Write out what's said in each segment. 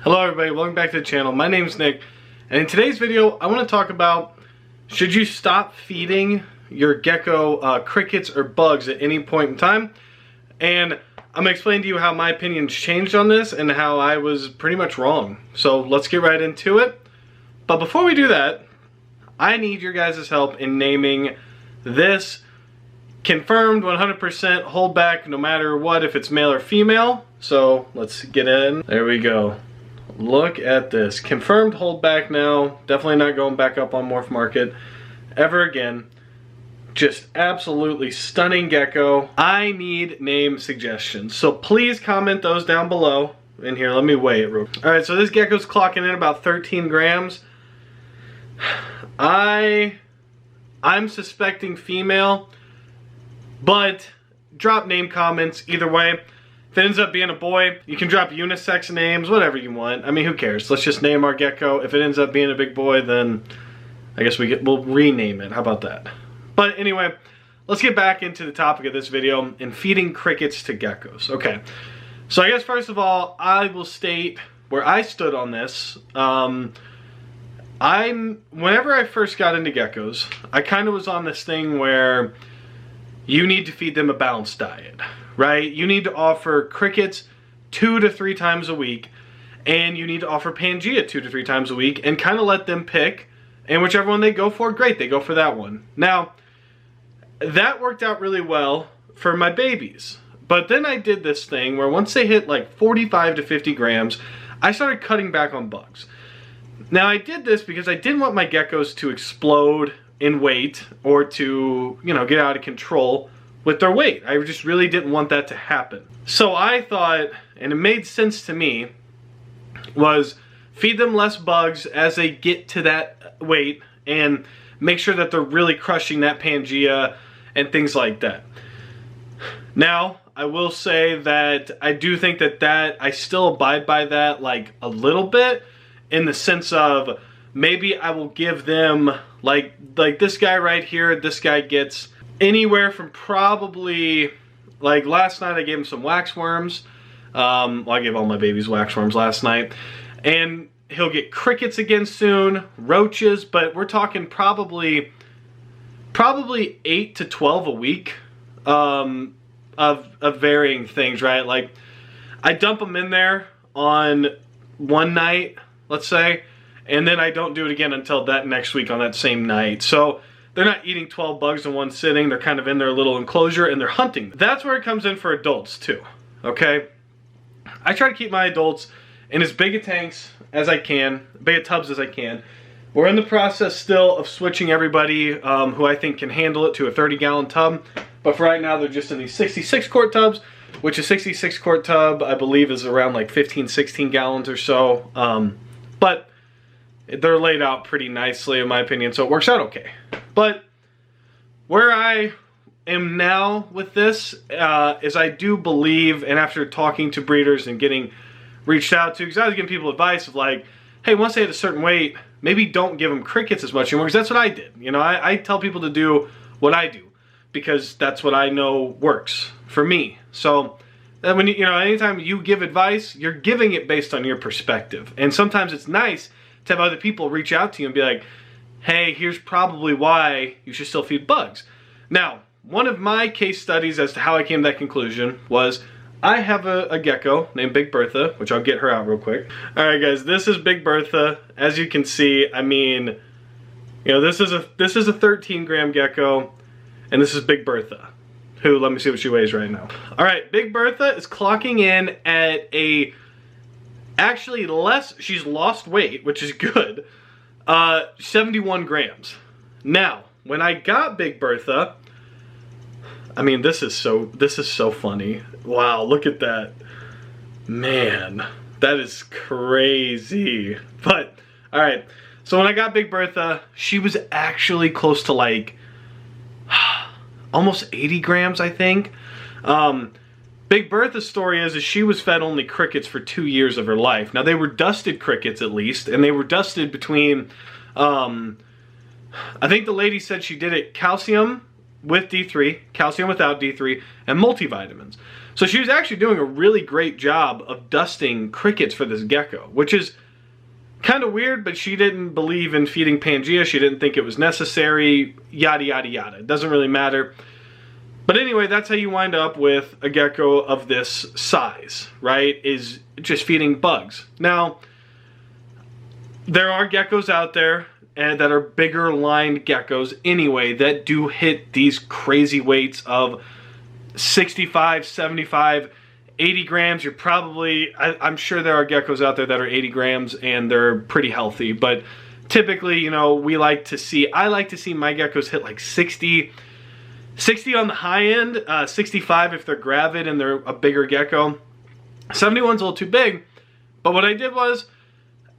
Hello everybody, welcome back to the channel. My name is Nick, and in today's video I want to talk about should you stop feeding your gecko crickets or bugs at any point in time. And I'm going to explain to you how my opinion's changed on this and how I was pretty much wrong. So let's get right into it. But before we do that, I need your guys' help in naming this confirmed 100% holdback no matter what, if it's male or female. So let's get in. There we go. Look at this. Confirmed holdback now. Definitely not going back up on Morph Market ever again. Just absolutely stunning gecko. I need name suggestions. So please comment those down below. In here, let me weigh it real quick. Alright, so this gecko's clocking in about 13 grams. I'm suspecting female, but drop name comments either way. If it ends up being a boy, you can drop unisex names, whatever you want. I mean, who cares? Let's just name our gecko. If it ends up being a big boy, then I guess we'll rename it. How about that? But anyway, let's get back into the topic of this video and feeding crickets to geckos. Okay, so I guess first of all, I will state where I stood on this. Whenever I first got into geckos, I kind of was on this thing where you need to feed them a balanced diet, right? You need to offer crickets 2 to 3 times a week, and you need to offer Pangea 2 to 3 times a week, and kind of let them pick, and whichever one they go for, great, they go for that one. Now, that worked out really well for my babies, but then I did this thing where once they hit like 45 to 50 grams, I started cutting back on bugs. Now, I did this because I didn't want my geckos to explode in weight or to, you know, get out of control with their weight. I just really didn't want that to happen. So I thought, and it made sense to me, was feed them less bugs as they get to that weight and make sure that they're really crushing that Pangea and things like that. Now, I will say that I do think that I still abide by that like a little bit, in the sense of maybe I will give them like this guy right here. This guy gets anywhere from probably, like last night I gave him some waxworms. Well, I gave all my babies waxworms last night, and he'll get crickets again soon, roaches, but we're talking probably 8 to 12 a week of varying things, right? Like I dump them in there on one night, let's say, and then I don't do it again until that next week on that same night. So they're not eating 12 bugs in one sitting. They're kind of in their little enclosure and they're hunting. That's where it comes in for adults too, okay? I try to keep my adults in as big a tanks as I can, big a tubs as I can. We're in the process still of switching everybody who I think can handle it to a 30-gallon tub. But for right now, they're just in these 66-quart tubs, which a 66-quart tub, I believe, is around like 15, 16 gallons or so. But they're laid out pretty nicely, in my opinion, so it works out okay. But where I am now with this is I do believe, and after talking to breeders and getting reached out to, because I was giving people advice of like, hey, once they hit a certain weight, maybe don't give them crickets as much anymore, because that's what I did. You know, I tell people to do what I do, because that's what I know works for me. So when you know, anytime you give advice, you're giving it based on your perspective. And sometimes it's nice to have other people reach out to you and be like, hey, here's probably why you should still feed bugs. Now, one of my case studies as to how I came to that conclusion was I have a gecko named Big Bertha, which I'll get her out real quick. Alright guys, this is Big Bertha. As you can see, I mean, you know, this is a 13-gram gecko, and this is Big Bertha, who, let me see what she weighs right now. Alright, Big Bertha is clocking in at a, actually less, she's lost weight, which is good, 71 grams. Now, when I got Big Bertha, I mean, this is so funny. Wow, look at that. Man, that is crazy. But, alright, so when I got Big Bertha, she was actually close to like, almost 80 grams, I think. Big Bertha's story is she was fed only crickets for 2 years of her life. Now, they were dusted crickets at least, and they were dusted between, I think the lady said she did it calcium with D3, calcium without D3, and multivitamins. So she was actually doing a really great job of dusting crickets for this gecko, which is kind of weird, but she didn't believe in feeding Pangea. She didn't think it was necessary, yada, yada, yada. It doesn't really matter. But anyway, that's how you wind up with a gecko of this size, right? Is just feeding bugs. Now, there are geckos out there and that are bigger lined geckos anyway that do hit these crazy weights of 65, 75, 80 grams. You're probably, I'm sure there are geckos out there that are 80 grams and they're pretty healthy, but typically, you know, I like to see my geckos hit like 60 on the high end, 65 if they're gravid and they're a bigger gecko. 71's a little too big, but what I did was,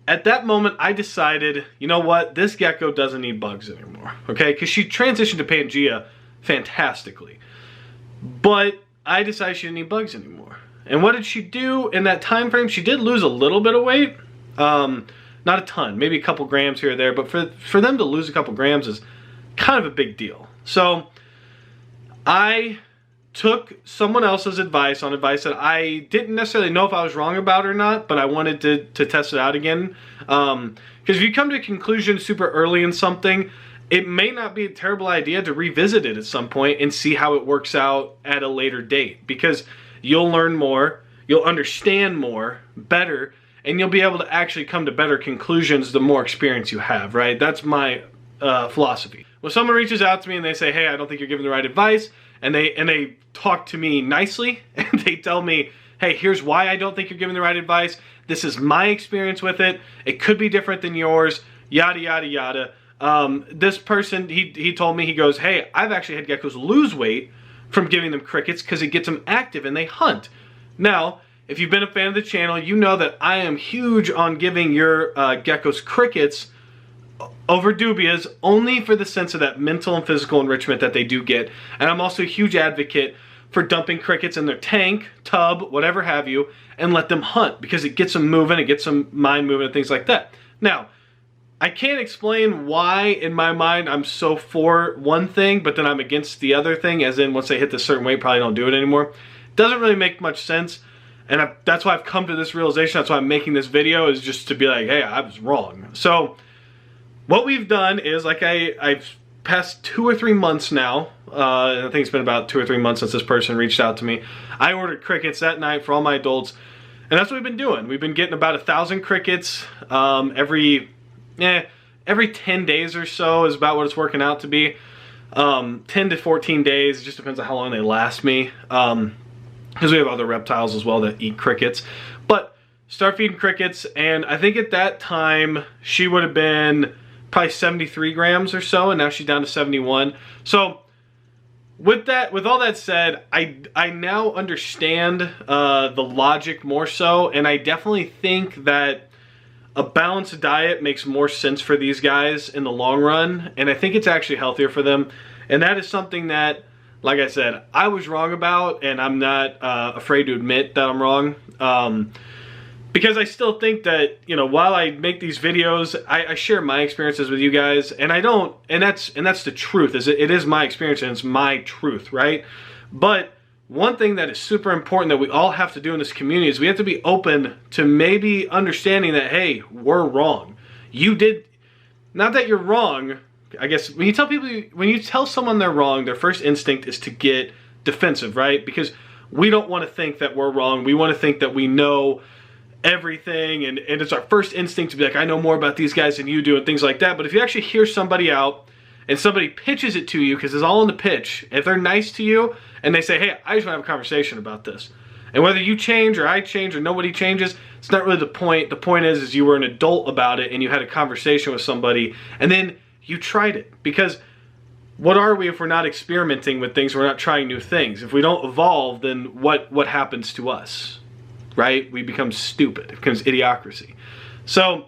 at that moment, I decided, you know what, this gecko doesn't need bugs anymore, okay? Because she transitioned to Pangea fantastically. But I decided she didn't need bugs anymore. And what did she do in that time frame? She did lose a little bit of weight. Not a ton, maybe a couple grams here or there, but for them to lose a couple grams is kind of a big deal. So I took someone else's advice on advice that I didn't necessarily know if I was wrong about or not, but I wanted to test it out again. Because if you come to a conclusion super early in something, it may not be a terrible idea to revisit it at some point and see how it works out at a later date. Because you'll learn more, you'll understand more, better, and you'll be able to actually come to better conclusions the more experience you have, right? That's my philosophy. When someone reaches out to me and they say, hey, I don't think you're giving the right advice, and they talk to me nicely, and they tell me, hey, here's why I don't think you're giving the right advice. This is my experience with it. It could be different than yours, yada, yada, yada. This person, he told me, he goes, hey, I've actually had geckos lose weight from giving them crickets because it gets them active and they hunt. Now, if you've been a fan of the channel, you know that I am huge on giving your geckos crickets over dubias only for the sense of that mental and physical enrichment that they do get. And I'm also a huge advocate for dumping crickets in their tank, tub, whatever have you, and let them hunt because it gets them moving, it gets them mind moving and things like that. Now, I can't explain why in my mind I'm so for one thing, but then I'm against the other thing, as in once they hit this certain weight, probably don't do it anymore. Doesn't really make much sense. And that's why I've come to this realization. That's why I'm making this video, is just to be like, hey, I was wrong. So what we've done is, like, I've passed 2 or 3 months now. I think it's been about 2 or 3 months since this person reached out to me. I ordered crickets that night for all my adults, and that's what we've been doing. We've been getting about 1,000 crickets every 10 days or so is about what it's working out to be. 10 to 14 days. It just depends on how long they last me. Because we have other reptiles as well that eat crickets. But start feeding crickets, and I think at that time she would have been probably 73 grams or so, and now she's down to 71. So with all that said, I now understand the logic more so, and I definitely think that a balanced diet makes more sense for these guys in the long run, and I think it's actually healthier for them. And that is something that, like I said, I was wrong about, and I'm not afraid to admit that I'm wrong. Because I still think that, you know, while I make these videos, I share my experiences with you guys, and I don't, and that's the truth, is it is my experience and it's my truth, right? But one thing that is super important that we all have to do in this community is we have to be open to maybe understanding that, hey, we're wrong. You did, not that you're wrong. I guess when you tell someone they're wrong, their first instinct is to get defensive, right? Because we don't want to think that we're wrong. We want to think that we know everything, and it's our first instinct to be like, I know more about these guys than you do, and things like that. But if you actually hear somebody out and somebody pitches it to you, because it's all in the pitch, if they're nice to you and they say, hey, I just want to have a conversation about this, and whether you change or I change or nobody changes, it's not really the point. The point is you were an adult about it and you had a conversation with somebody and then you tried it. Because what are we if we're not experimenting with things, we're not trying new things? If we don't evolve, then what happens to us? Right? We become stupid. It becomes idiocracy. So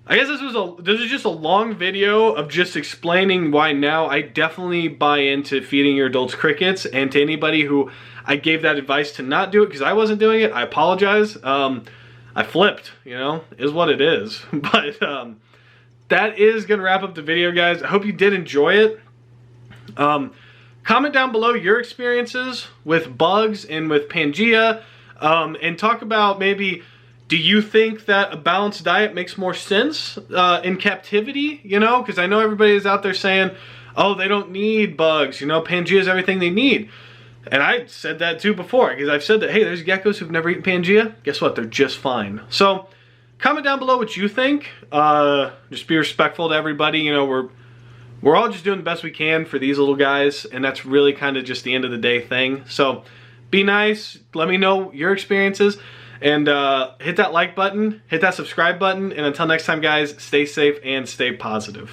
I guess this was just a long video of just explaining why now I definitely buy into feeding your adults crickets, and to anybody who I gave that advice to not do it because I wasn't doing it, I apologize. I flipped, you know, is what it is. But that is gonna wrap up the video, guys. I hope you did enjoy it. comment down below your experiences with bugs and with Pangea, and talk about maybe, do you think that a balanced diet makes more sense in captivity? You know, because I know everybody is out there saying, oh, they don't need bugs, you know, Pangea is everything they need. And I said that too before, because I've said that, hey, there's geckos who've never eaten Pangea. Guess what? They're just fine. So comment down below what you think. Just be respectful to everybody. You know, we're all just doing the best we can for these little guys, and that's really kind of just the end of the day thing. So be nice. Let me know your experiences, and hit that like button, hit that subscribe button, and until next time, guys, stay safe and stay positive.